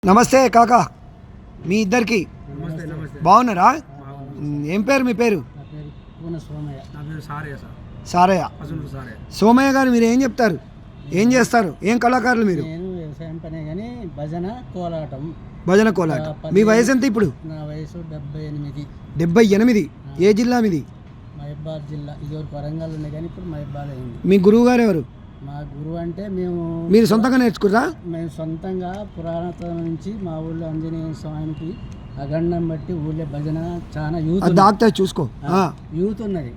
నమస్తే కాకా, మీ ఇద్దరికి బాగున్నారా? ఏం పేరు మీ పేరు? సారయ్య. సోమయ్య గారు, మీరు ఏం చెప్తారు? ఏం చేస్తారు? ఏం కళాకారులు మీరు? వ్యవసాయం పనే కానీ భజన కోలాటం. భజన కోలాటం. మీ వయసు ఎంత ఇప్పుడు? నా వయసు 78. 78. ఏ జిల్లా మీది? మహబాద్ జిల్లా. ఇదివరకు వరంగల్ ఉండే కానీ ఇప్పుడు మహబాద్ అయింది. మీ గురువు గారు ఎవరు? మా గురువు అంటే మీరు సొంతంగా నేర్చుకురా? మేము సొంతంగా పురాణతనం నుంచి మా ఊళ్ళో ఆంజనేయ స్వామికి అగండం బట్టి ఊళ్ళో భజన చాలా యూత్ డాక్టర్ చూసుకో యూత్ ఉన్నది.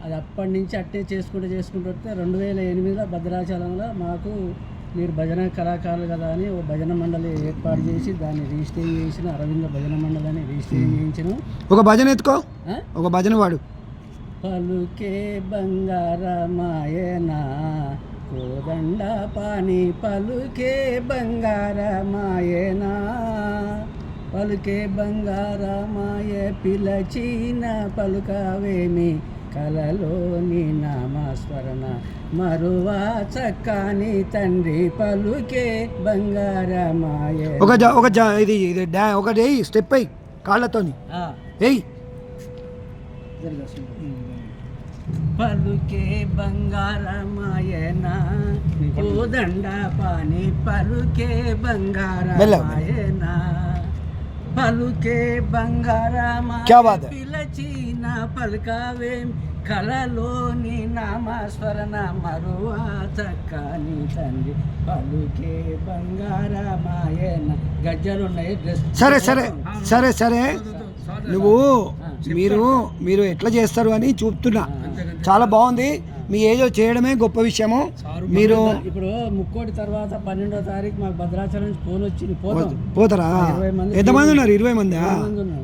అది అప్పటి నుంచి అట్టే చేసుకుంటూ వస్తే 2008లో భద్రాచలంలో మాకు మీరు భజన కళాకారులు కదా అని ఓ భజన మండలి ఏర్పాటు చేసి దాన్ని రిజిస్టర్ చేసిన. అరవింద భజన మండలి అని రిజిస్టర్ చేయించిన. ఒక భజన ఎత్తుకో, ఒక భజన వాడు. పలుకే బంగారమాయనా కోదండ పాని పలుకే బంగారమాయనా పలుకే బంగారమాయ పిలచిన పలుకవేమి కలలోని నామస్మరణ మరువా చక్కని తండ్రి పలుకే బంగారమాయ. ఒకటి స్టెప్ అయ్యి కాళ్ళతోని ఏయ్. పలుకే బంగారమాయనా కోదండ పాని పలుకే బంగారమాయనా పలుకే బంగారమాయ పిలచిన పలుకవేం కలలోని నామస్మరణ మరువా చక్కని తండ్రి పలుకే బంగారమాయన. గజ్జలు ఉన్నాయి. సరే సరే సరే సరే మీరు ఎట్లా చేస్తారు అని చూపుతున్నా. చాలా బాగుంది. మీ ఏదో చేయడమే గొప్ప విషయము. మీరు ఇప్పుడు ముక్కోటి తర్వాత 12వ తారీఖు మాకు భద్రాచలం నుంచి ఫోన్ వచ్చింది. పోతారా? ఎంతమంది ఉన్నారు? 20 మంది.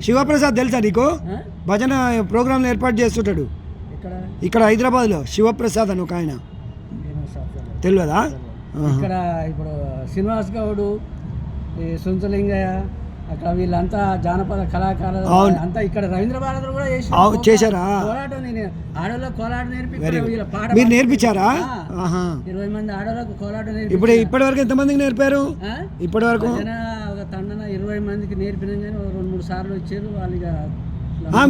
శివప్రసాద్ తెలుసా నీకు? భజన ప్రోగ్రాంలు ఏర్పాటు చేస్తుంటాడు ఇక్కడ హైదరాబాద్లో. శివప్రసాద్ అని ఒక ఆయన, తెలియదా? ఇక్కడ ఇప్పుడు శ్రీనివాస్ గౌడు, సుంచలింగయ్య, అక్కడ వీళ్ళంతా జానపద కళాకారులు అంతా ఇక్కడ రవీంద్ర భారతులు కూడా చేశారా? కోలాటం ఆడవాళ్ళకి కోలాటం నేర్పి మీరు నేర్పించారా? 20 మంది ఆడవాళ్ళకు కోలాటం నేర్పి. ఇప్పటి వరకు ఎంతమందికి నేర్పారు? ఇప్పటి వరకు ఒక తండన 20 మందికి నేర్పినాం కానీ 2-3 సార్లు వచ్చారు వాళ్ళు.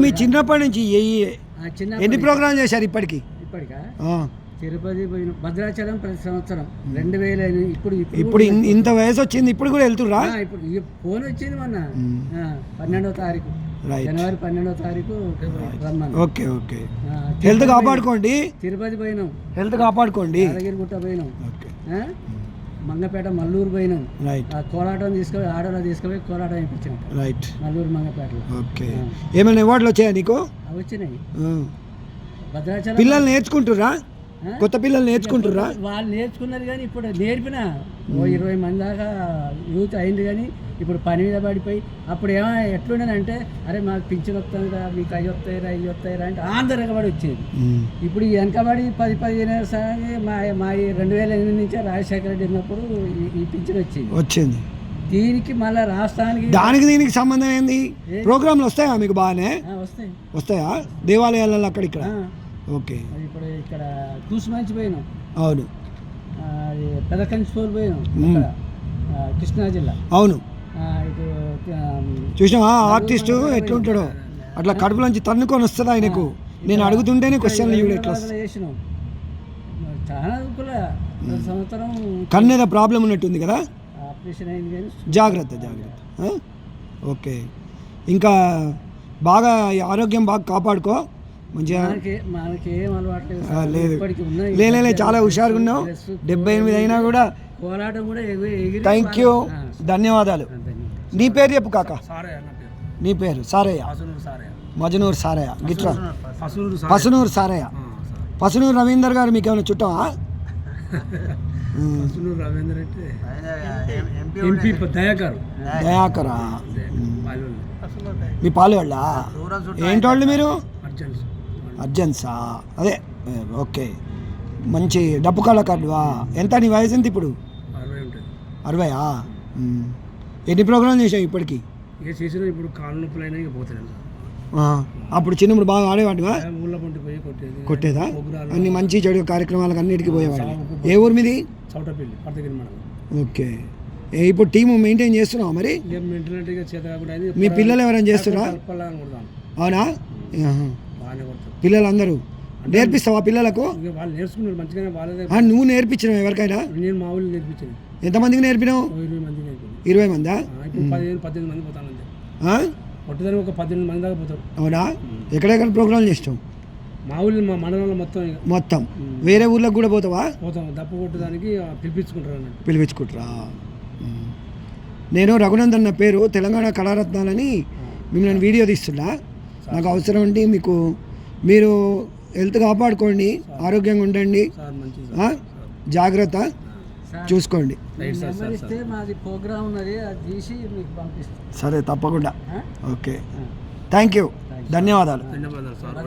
మీ చిన్నప్పటి నుంచి ఎన్ని ప్రోగ్రామ్ చేశారు ఇప్పటికా? తిరుపతి పోయిన, భద్రాచలం ప్రతి సంవత్సరం 2000. ఇప్పుడు ఇంత వయసు వచ్చింది, ఇప్పుడు కూడా వెళ్తుర్రా? ఇప్పుడు ఫోన్ వచ్చింది మొన్న 12వ తారీఖు, జనవరి 12వ తారీఖు రమ్మని. Okay okay. హెల్త్ కాపాడుకోండి. తిరుపతి పోయినాం, హెల్త్ కాపాడుకోండి. యాదగిరిగుట్ట పోయినాం, మంగపేట మల్లూరు పోయినాం. కోలాటం తీసుకుపోయి ఆడలో తీసుకుపోయి కోలాటం వేయించాం. రైట్. మల్లూరు మంగపేటలో. ఓకే. ఏమైనా అవార్డులు వచ్చాయా నీకు? వచ్చినాయి. భద్రాచలం పిల్లలు నేర్చుకుంటుర్రా? కొత్త పిల్లలు నేర్చుకుంటుర్రా? వాళ్ళు నేర్చుకున్నారు కానీ ఇప్పుడు నేర్పిన 20 మంది దాకా యూత్ అయింది. కానీ ఇప్పుడు పని మీద పడిపోయి అప్పుడు ఎట్లుండేనంటే, అరే మాకు పింఛన్ వస్తుంది రా, మీకు అవి వస్తాయిరా ఇవి వస్తాయిరా అంటే ఆంధ్రకబడి వచ్చేది. ఇప్పుడు ఈ వెనకబడి 10-15 ఏళ్ళ మా 2008 నుంచే రాజశేఖర రెడ్డి ఉన్నప్పుడు ఈ పింఛన్ వచ్చింది. దీనికి మళ్ళీ రాష్ట్రానికి దీనికి సంబంధం ఏంది? ప్రోగ్రాంలు వస్తాయా మీకు? బాగానే వస్తాయా? దేవాలయాలలో అక్కడ ఇక్కడ? ఓకే. ఇప్పుడు ఇక్కడ కూసుమంచి పోయినాం. అవును. పెదకంచిపూర్ పోయినాం, కృష్ణా జిల్లా. అవును. ఇటు చూసినా ఆర్టిస్టు ఎట్లుంటాడో అట్లా కడుపులోంచి తన్నుకొని వస్తుంది ఆయనకు. నేను అడుగుతుంటేనే క్వశ్చన్లు ఎట్లా చేసినాం. చాలా సంవత్సరం కన్ను ఏదో ప్రాబ్లం ఉన్నట్టుంది కదా? ఆపరేషన్ అయింది కానీ జాగ్రత్త. ఓకే. ఇంకా బాగా ఆరోగ్యం బాగా కాపాడుకో. మంచిగా మనకేం అలవాటు లేదు. చాలా హుషారుగా ఉన్నావు. 78 అయినా కూడా. థ్యాంక్ యూ, ధన్యవాదాలు. నీ పేరు చెప్పు కాక. నీ పేరు? సారయ్య. మజనూర్ సారయ్య. గిట్రా పసునూరు సారయ్య. పసునూరు రవీందర్ గారు మీకు ఏమైనా చుట్టమా? దయాకరా? మీ పాలు వాళ్ళ ఏంటోళ్ళు మీరు? అర్జెన్సా? అదే. ఓకే. మంచి డప్పు కళాకారుడువా? ఎంత నీ వయసు ఎంత ఇప్పుడు? 60. ఎన్ని ప్రోగ్రామ్ చేసావు ఇప్పటికి? ఇప్పుడు కాళ్ళు నొప్పులైనా అప్పుడు చిన్నప్పుడు బాగా ఆడేవాడివా? కొట్టేదా? అన్ని మంచి చెడు కార్యక్రమాలకు అన్నిటికీ పోయేవాడు. ఏ ఊరు మీది? ఓకే. ఇప్పుడు టీము మెయింటైన్ చేస్తున్నావు మరి? ఇక మెంటల్గా చేత కాకుండా అయింది. మీ పిల్లలు ఎవరైనా చేస్తున్నా? కలపాలని కొడతాను. అవునా? బాగానే కొడతారు పిల్లలు అందరూ నేర్పిస్తావా పిల్లలకు? ఇక వాళ్ళు నేర్చుకున్నారు మంచిగానే. వాళ్ళదే నువ్వు నేర్పించినావు ఎవరికైనా? నేను మా ఊళ్ళు నేర్పించాను. ఎంతమందికి నేర్పినావు? 20 మంది నేర్పాను. 20 మందా? ఇప్పుడు 18 మంది పోతాను అంతే. కొట్టదానికి ఒక 18 మంది దాకా పోతారు. అవునా? ఎక్కడెక్కడ ప్రోగ్రాంలు చేస్తావు? మా ఊళ్ళో మా మండలంలో మొత్తం ఇక మొత్తం వేరే ఊర్లకు కూడా పోతావా? పోతాం. దప్పు కొట్టడానికి పిలిపించుకుంటారు అన్నట్టు. పిలిపించుకుంటారా? నేను రఘునందన్ నా పేరు, తెలంగాణ కళారత్నాలని మిమ్మల్ని వీడియో తీస్తున్నా. నాకు అవసరం ఉండి మీకు మీరు హెల్త్ కాపాడుకోండి, ఆరోగ్యంగా ఉండండి, సార్ మంచిది. జాగ్రత్త చూసుకోండి. ఇస్తే మాది ప్రోగ్రామ్ ఉన్నది, అది తీసి మీకు పంపిస్తాం. సరే తప్పకుండా. ఓకే, థ్యాంక్ యూ, ధన్యవాదాలు. ధన్యవాదాలు సార్.